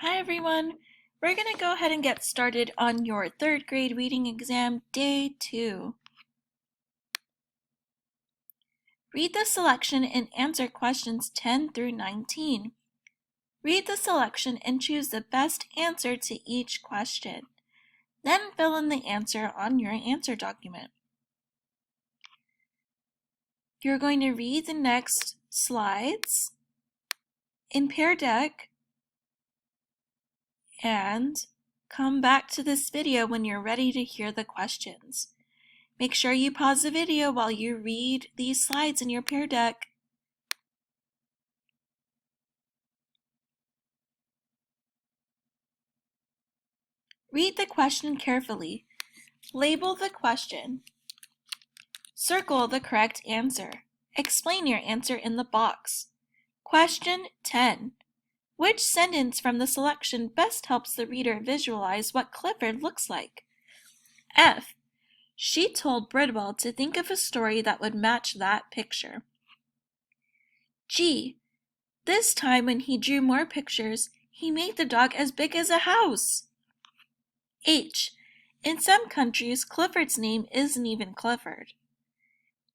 Hi everyone! We're going to go ahead and get started on your third grade reading exam, day 2. Read the selection and answer questions 10 through 19. Read the selection and choose the best answer to each question. Then fill in the answer on your answer document. You're going to read the next slides in Pear Deck and come back to this video when you're ready to hear the questions. Make sure you pause the video while you read these slides in your Pear Deck. Read the question carefully. Label the question. Circle the correct answer. Explain your answer in the box. Question 10. Which sentence from the selection best helps the reader visualize what Clifford looks like? F. She told Bridwell to think of a story that would match that picture. G. This time when he drew more pictures, he made the dog as big as a house. H. In some countries, Clifford's name isn't even Clifford.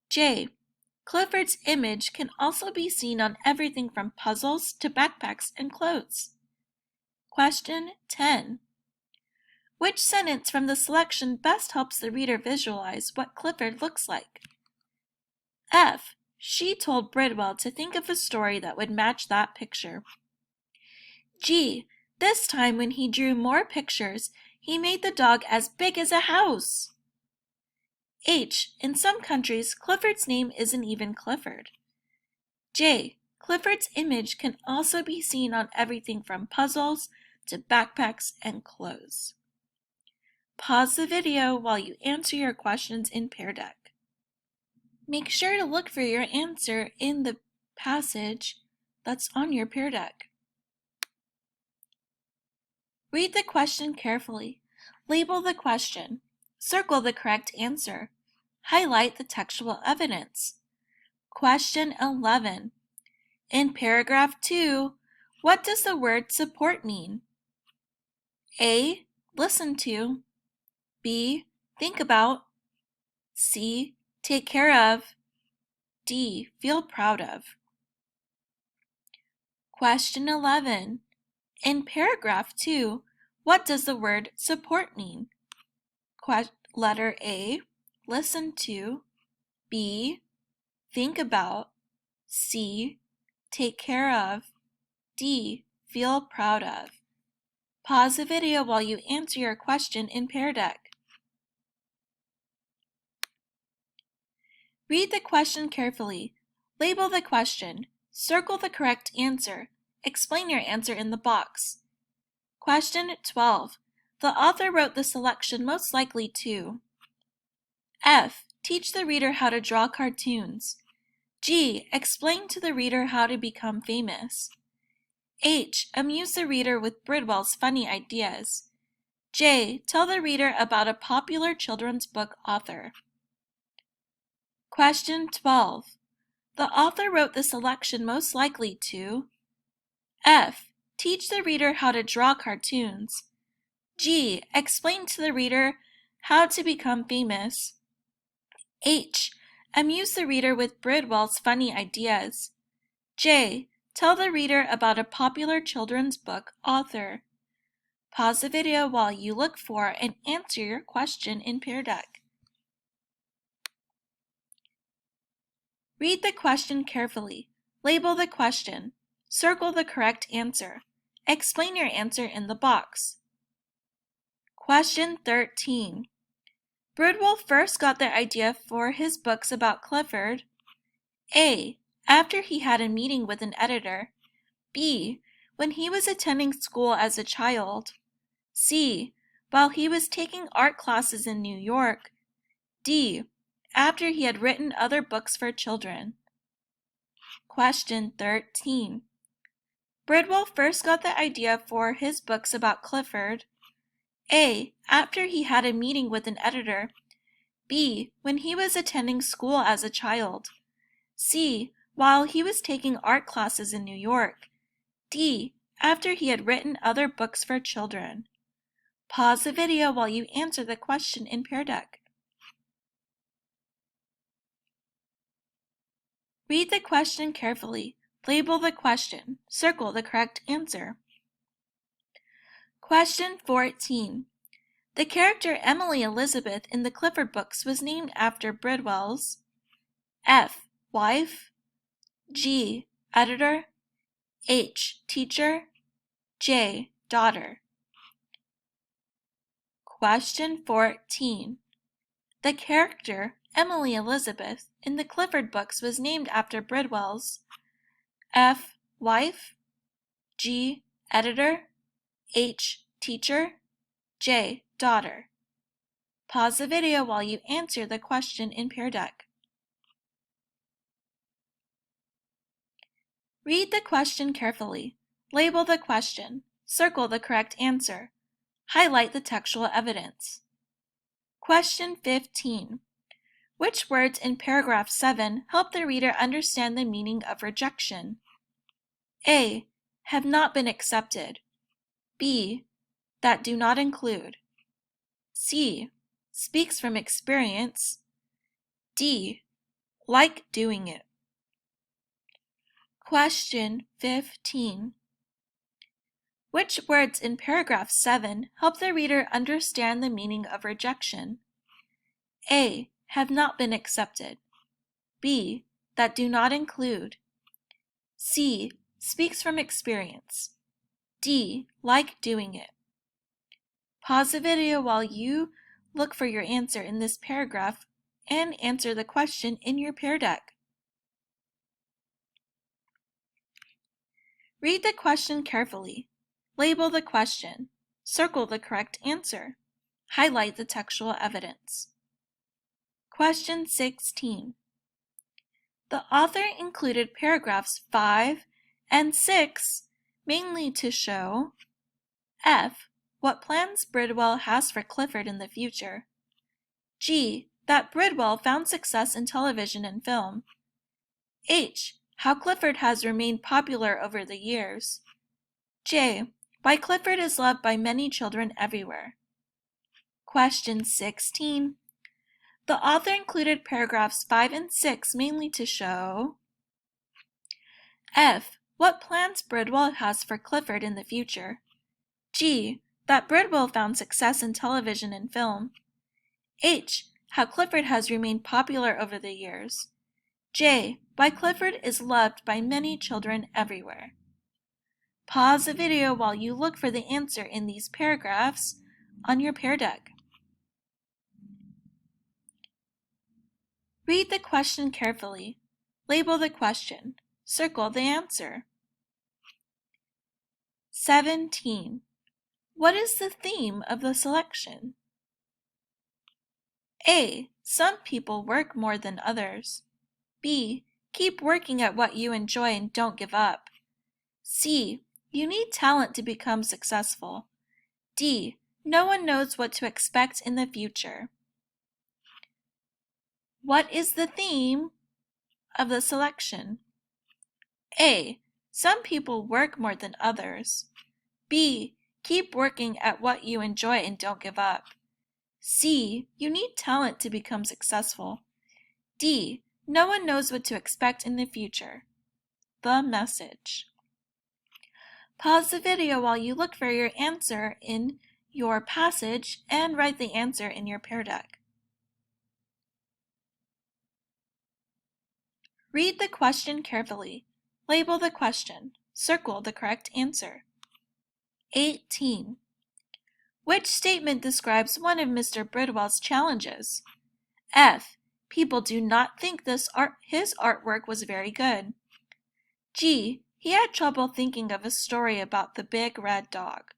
J. Clifford's image can also be seen on everything from puzzles to backpacks and clothes. Question 10. Which sentence from the selection best helps the reader visualize what Clifford looks like? F. She told Bridwell to think of a story that would match that picture. G. This time when he drew more pictures, he made the dog as big as a house. H. In some countries, Clifford's name isn't even Clifford. J. Clifford's image can also be seen on everything from puzzles to backpacks and clothes. Pause the video while you answer your questions in Pear Deck. Make sure to look for your answer in the passage that's on your Pear Deck. Read the question carefully. Label the question. Circle the correct answer. Highlight the textual evidence. Question 11. In paragraph 2, what does the word support mean? A. Listen to. B. Think about. C. Take care of. D. Feel proud of. Question 11. In paragraph 2, what does the word support mean? Letter A. Listen to. B. Think about. C. Take care of. D. Feel proud of. Pause the video while you answer your question in Pear Deck. Read the question carefully. Label the question. Circle the correct answer. Explain your answer in the box. Question 12. The author wrote the selection most likely to F. Teach the reader how to draw cartoons. G. Explain to the reader how to become famous. H. Amuse the reader with Bridwell's funny ideas. J. Tell the reader about a popular children's book author. Question 12. The author wrote the selection most likely to F. Teach the reader how to draw cartoons. G. Explain to the reader how to become famous. H. Amuse the reader with Bridwell's funny ideas. J. Tell the reader about a popular children's book author. Pause the video while you look for and answer your question in Pear Deck. Read the question carefully. Label the question. Circle the correct answer. Explain your answer in the box. Question 13. Bridwell first got the idea for his books about Clifford. A. After he had a meeting with an editor. B. When he was attending school as a child. C. While he was taking art classes in New York. D. After he had written other books for children. Question 13. Bridwell first got the idea for his books about Clifford. A. After he had a meeting with an editor. B. When he was attending school as a child. C. While he was taking art classes in New York. D. after he had written other books for children? Pause the video while you answer the question in Pear Deck. Read the question carefully. Label the question. Circle the correct answer. Question 14. The character Emily Elizabeth in the Clifford books was named after Bridwell's F. Wife, G. Editor, H. Teacher, J. Daughter. Question 14. The character Emily Elizabeth in the Clifford books was named after Bridwell's F. Wife, G. Editor, H. Teacher, J. Daughter. Pause the video while you answer the question in Pear Deck. Read the question carefully. Label the question. Circle the correct answer. Highlight the textual evidence. Question 15. Which words in paragraph 7 help the reader understand the meaning of rejection? A. Have not been accepted. B. That do not include. C. Speaks from experience. D. Like doing it. Question 15. Which words in paragraph 7 help the reader understand the meaning of rejection? A. Have not been accepted. B. That do not include. C. Speaks from experience. D. Like doing it. Pause the video while you look for your answer in this paragraph and answer the question in your Pear Deck. Read the question carefully. Label the question. Circle the correct answer. Highlight the textual evidence. Question 16. The author included paragraphs 5 and 6 mainly to show F. What plans Bridwell has for Clifford in the future. G. That Bridwell found success in television and film. H. How Clifford has remained popular over the years. J. Why Clifford is loved by many children everywhere. Question 16. The author included paragraphs 5 and 6 mainly to show F. What plans Bridwell has for Clifford in the future. G. That Bridwell found success in television and film. H. How Clifford has remained popular over the years. J. Why Clifford is loved by many children everywhere. Pause the video while you look for the answer in these paragraphs on your Pear Deck. Read the question carefully. Label the question. Circle the answer. 17. What is the theme of the selection? A. Some people work more than others. B. Keep working at what you enjoy and don't give up. C. You need talent to become successful. D. No one knows what to expect in the future. What is the theme of the selection? A. Some people work more than others. B. Keep working at what you enjoy and don't give up. C. You need talent to become successful. D. No one knows what to expect in the future. The message. Pause the video while you look for your answer in your passage and write the answer in your Pear Deck. Read the question carefully. Label the question. Circle the correct answer. 18. Which statement describes one of Mr. Bridwell's challenges? F. People do not think his artwork was very good. G. He had trouble thinking of a story about the big red dog.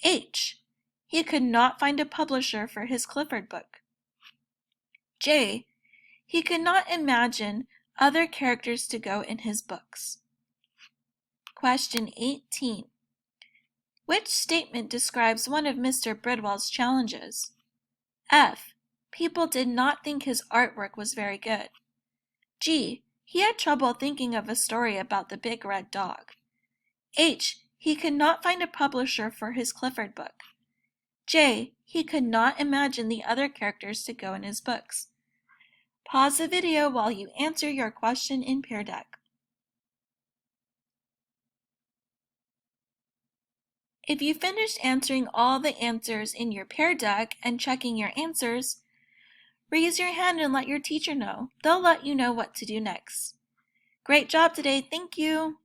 H. He could not find a publisher for his Clifford book. J. He could not imagine other characters to go in his books. Question 18. Which statement describes one of Mr. Bridwell's challenges? F. People did not think his artwork was very good. G. He had trouble thinking of a story about the big red dog. H. He could not find a publisher for his Clifford book. J. He could not imagine the other characters to go in his books. Pause the video while you answer your question in Peer Deck. If you finished answering all the answers in your Peer Deck and checking your answers, raise your hand and let your teacher know. They'll let you know what to do next. Great job today, thank you!